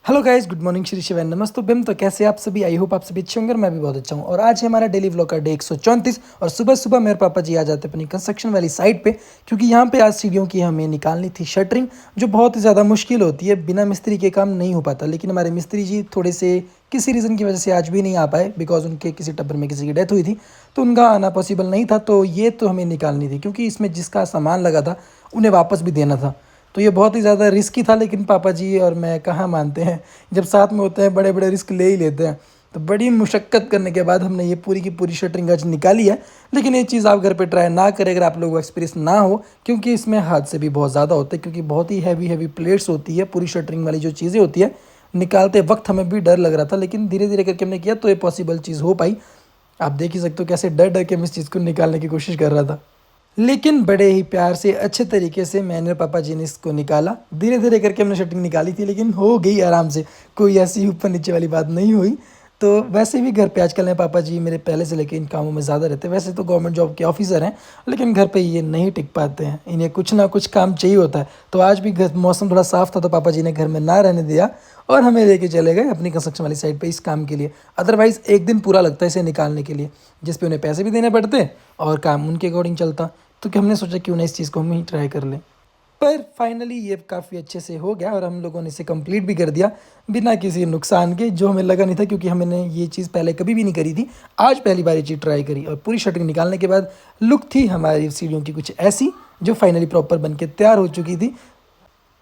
Hello guys, good morning, Shri शिवाय, नमस्ते बिम। तो कैसे आप सभी? आई होप आप सभी अच्छे होंगे। मैं भी बहुत अच्छा हूँ। और आज है हमारा डेली व्लॉग का डे 134 और सुबह सुबह मेरे पापा जी आ जाते अपनी कंस्ट्रक्शन वाली साइट पे, क्योंकि यहाँ पे आज सीढ़ियों की हमें निकालनी थी शटरिंग, जो बहुत ही ज़्यादा मुश्किल होती है। बिना मिस्त्री के काम नहीं हो पाता। लेकिन हमारे मिस्त्री जी थोड़े से किसी रीज़न की वजह से आज भी नहीं आ पाए, बिकॉज उनके किसी टब्बर में किसी की डेथ हुई थी, तो उनका आना पॉसिबल नहीं था। तो ये तो हमें निकालनी थी, क्योंकि इसमें जिसका सामान लगा था उन्हें वापस भी देना था। तो ये बहुत ही ज़्यादा रिस्की था, लेकिन पापा जी और मैं कहाँ मानते हैं। जब साथ में होते हैं बड़े बड़े रिस्क ले ही लेते हैं। तो बड़ी मुशक्क़त करने के बाद हमने ये पूरी की पूरी शटरिंग आज निकाली है। लेकिन ये चीज़ आप घर पे ट्राई ना करें अगर आप लोगों को एक्सपीरियंस ना हो, क्योंकि इसमें हादसे भी बहुत ज़्यादा होते हैं, क्योंकि बहुत ही हैवी हैवी प्लेट्स होती है। पूरी शटरिंग वाली जो चीज़ें होती है, निकालते वक्त हमें भी डर लग रहा था, लेकिन धीरे धीरे करके हमने किया तो ये पॉसिबल चीज़ हो पाई। आप देख ही सकते हो कैसे डर डर के मैं इस चीज़ को निकालने की कोशिश कर रहा था। लेकिन बड़े ही प्यार से अच्छे तरीके से मैंने और पापा जी ने इसको निकाला। धीरे धीरे करके हमने शटरिंग निकाली थी, लेकिन हो गई आराम से। कोई ऐसी ऊपर नीचे वाली बात नहीं हुई। तो वैसे भी घर पे आजकल है पापा जी मेरे पहले से लेके इन कामों में ज़्यादा रहते हैं। वैसे तो गवर्नमेंट जॉब के ऑफिसर हैं, लेकिन घर पे ये नहीं टिक पाते हैं। इन्हें कुछ ना कुछ काम चाहिए होता है। तो आज भी घर मौसम थोड़ा साफ़ था, तो पापा जी ने घर में ना रहने दिया और हमें लेके चले गए अपनी कंस्ट्रक्शन वाली साइड पे इस काम के लिए। अदरवाइज़ एक दिन पूरा लगता है इसे निकालने के लिए, जिस पे उन्हें पैसे भी देने पड़ते और काम उनके अकॉर्डिंग चलता। तो कि हमने सोचा क्यों ना इस चीज़ को हम ही ट्राई कर लें। पर फाइनली ये काफ़ी अच्छे से हो गया और हम लोगों ने इसे कंप्लीट भी कर दिया बिना किसी नुकसान के, जो हमें लगा नहीं था, क्योंकि हमने ये चीज़ पहले कभी भी नहीं करी थी। आज पहली बार ये चीज़ ट्राई करी और पूरी शटरिंग निकालने के बाद लुक थी हमारी सीढ़ियों की कुछ ऐसी, जो फाइनली प्रॉपर बन के तैयार हो चुकी थी।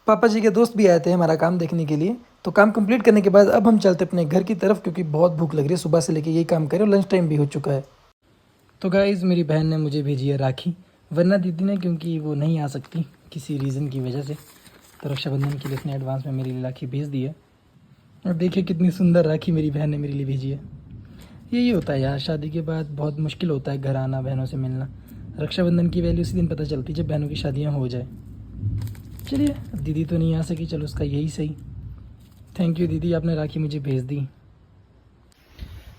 पापा जी के दोस्त भी आए थे हमारा काम देखने के लिए। तो काम कंप्लीट करने के बाद अब हम चलते अपने घर की तरफ, क्योंकि बहुत भूख लग रही है। सुबह से लेके यही काम करें और लंच टाइम भी हो चुका है। तो गाइज़, मेरी बहन ने मुझे भेजी है राखी, वरना दीदी ने, क्योंकि वो नहीं आ सकती किसी रीज़न की वजह से, तो रक्षाबंधन के लिए उसने एडवांस में मेरे लिए राखी भेज दी है। और देखिए कितनी सुंदर राखी मेरी बहन ने मेरे लिए भेजी है। यही होता है यार, शादी के बाद बहुत मुश्किल होता है घर आना, बहनों से मिलना। रक्षाबंधन की वैल्यू उसी दिन पता चलती है जब बहनों की शादियाँ हो जाए। चलिए, दीदी तो नहीं आ सकी, चलो उसका यही सही। थैंक यू दीदी, आपने राखी मुझे भेज दी।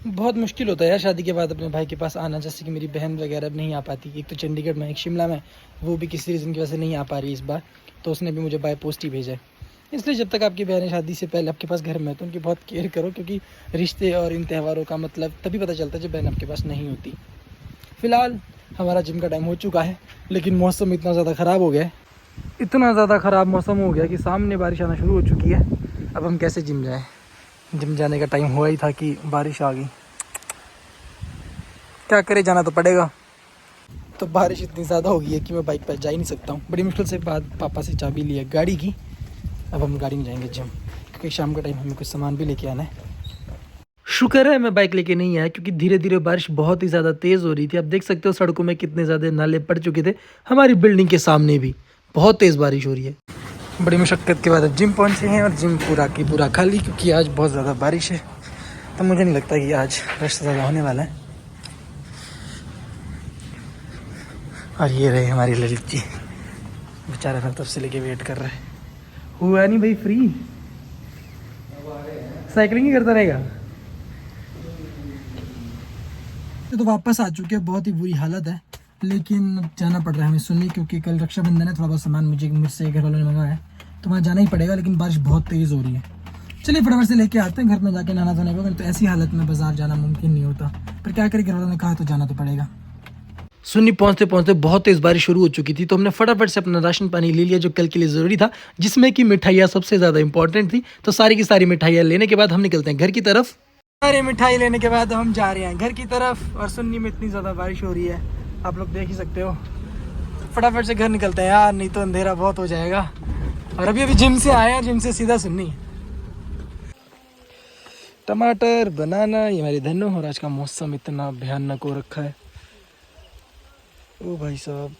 बहुत मुश्किल होता है यार शादी के बाद अपने भाई के पास आना। जैसे कि मेरी बहन वगैरह अब नहीं आ पाती, एक तो चंडीगढ़ में, एक शिमला में, वो भी किसी रीज़न की वजह से नहीं आ पा रही इस बार। तो उसने भी मुझे बाय पोस्ट ही भेजा है। इसलिए जब तक आपकी बहनें शादी से पहले आपके पास घर में है, तो उनकी बहुत केयर करो, क्योंकि रिश्ते और इन त्यौहारों का मतलब तभी पता चलता है जब बहन आपके पास नहीं होती। फ़िलहाल हमारा जिम का टाइम हो चुका है, लेकिन मौसम इतना ज़्यादा ख़राब हो गया है, इतना ज़्यादा ख़राब मौसम हो गया कि सामने बारिश आना शुरू हो चुकी है। अब हम कैसे जिम जाएँ? जिम जाने का टाइम हुआ ही था कि बारिश आ गई। क्या करे, जाना तो पड़ेगा। तो बारिश इतनी ज़्यादा हो गई है कि मैं बाइक पर जा ही नहीं सकता हूँ। बड़ी मुश्किल से बाद पापा से चाबी ली है गाड़ी की। अब हम गाड़ी में जाएंगे जिम, क्योंकि शाम का टाइम हमें कुछ सामान भी लेके आना है। शुक्र है मैं बाइक लेके नहीं आया, क्योंकि धीरे धीरे बारिश बहुत ही ज़्यादा तेज़ हो रही थी। अब देख सकते हो सड़कों में कितने ज़्यादा नाले पड़ चुके थे। हमारी बिल्डिंग के सामने भी बहुत तेज़ बारिश हो रही है। बड़ी मुशक्क़त के बाद अब जिम पहुँचे हैं और जिम पूरा की पूरा खाली, क्योंकि आज बहुत ज़्यादा बारिश है। तो मुझे नहीं लगता कि आज रश ज़्यादा होने वाला है। और ये रहे हमारी ललित जी, बेचारा हर तरफ से लेके वेट कर रहा है। हुआ नहीं भाई फ्री, साइकिलिंग ही करता रहेगा। तो वापस आ चुके हैं, बहुत ही बुरी हालत है, लेकिन जाना पड़ रहा है हमें सुनने, क्योंकि कल रक्षाबंधन है। थोड़ा बहुत सामान मुझसे घर वालों ने मंगाया है, तो वहाँ जाना ही पड़ेगा। लेकिन बारिश बहुत तेज़ हो रही है। चलिए फटाफट से लेके आते हैं, घर में जाके नहाना धोने को। तो ऐसी हालत में बाजार जाना मुमकिन नहीं होता, पर क्या करें, घर वालों ने कहा तो जाना तो पड़ेगा। सुन्नी पहुंचते पहुंचते बहुत तेज़ बारिश शुरू हो चुकी थी, तो हमने फटाफट से अपना राशन पानी ले लिया, जो कल के लिए ज़रूरी था, जिसमें कि मिठाइयाँ सबसे ज़्यादा इंपॉर्टेंट थी। तो सारी की सारी मिठाइयाँ लेने के बाद हम निकलते हैं घर की तरफ। सारी मिठाई लेने के बाद हम जा रहे हैं घर की तरफ। और सुन्नी में इतनी ज़्यादा बारिश हो रही है, आप लोग देख ही सकते हो। फटाफट से घर निकलते हैं यार, नहीं तो अंधेरा बहुत हो जाएगा। और अभी जिम से आए हैं, जिम से सीधा सुन्नी। टमाटर, बनाना, ये हमारी धनो। और आज का मौसम इतना भयानक हो रखा है, ओ भाई साहब।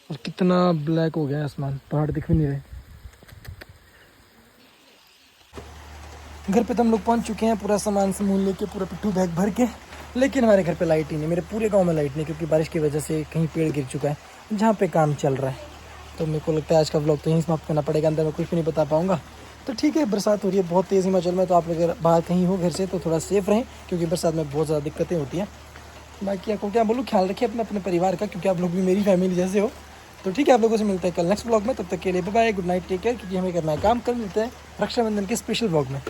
और कितना ब्लैक हो गया आसमान, पहाड़ दिख भी नहीं रहे। घर पे तो हम लोग पहुंच चुके हैं, पूरा सामान समून लेके, पूरा पिट्ठू बैग भर के। लेकिन हमारे घर पे लाइट ही नहीं, मेरे पूरे गांव में लाइट नहीं, क्योंकि बारिश की वजह से कहीं पेड़ गिर चुका है जहाँ पे काम चल रहा है। तो मेरे को लगता है आज का व्लॉग तो यहीं समाप्त करना पड़ेगा, अंदर में कुछ भी नहीं बता पाऊँगा। तो ठीक है, बरसात हो रही है बहुत तेज़ हिमाचल में, तो आप अगर बाहर कहीं हो घर से तो थोड़ा सेफ रहें, क्योंकि बरसात में बहुत ज़्यादा दिक्कतें होती हैं। बाकी आपको क्या बोलूँ, ख्याल रखिए अपने अपने परिवार का, क्योंकि आप लोग भी मेरी फैमिली जैसे हो। तो ठीक है, आप लोगों से मिलते हैं कल नेक्स्ट ब्लॉग में। तब तक के लिए bye bye, good night, take care, क्योंकि हमें करना है काम। कल मिलते हैं रक्षाबंधन के स्पेशल ब्लॉग में।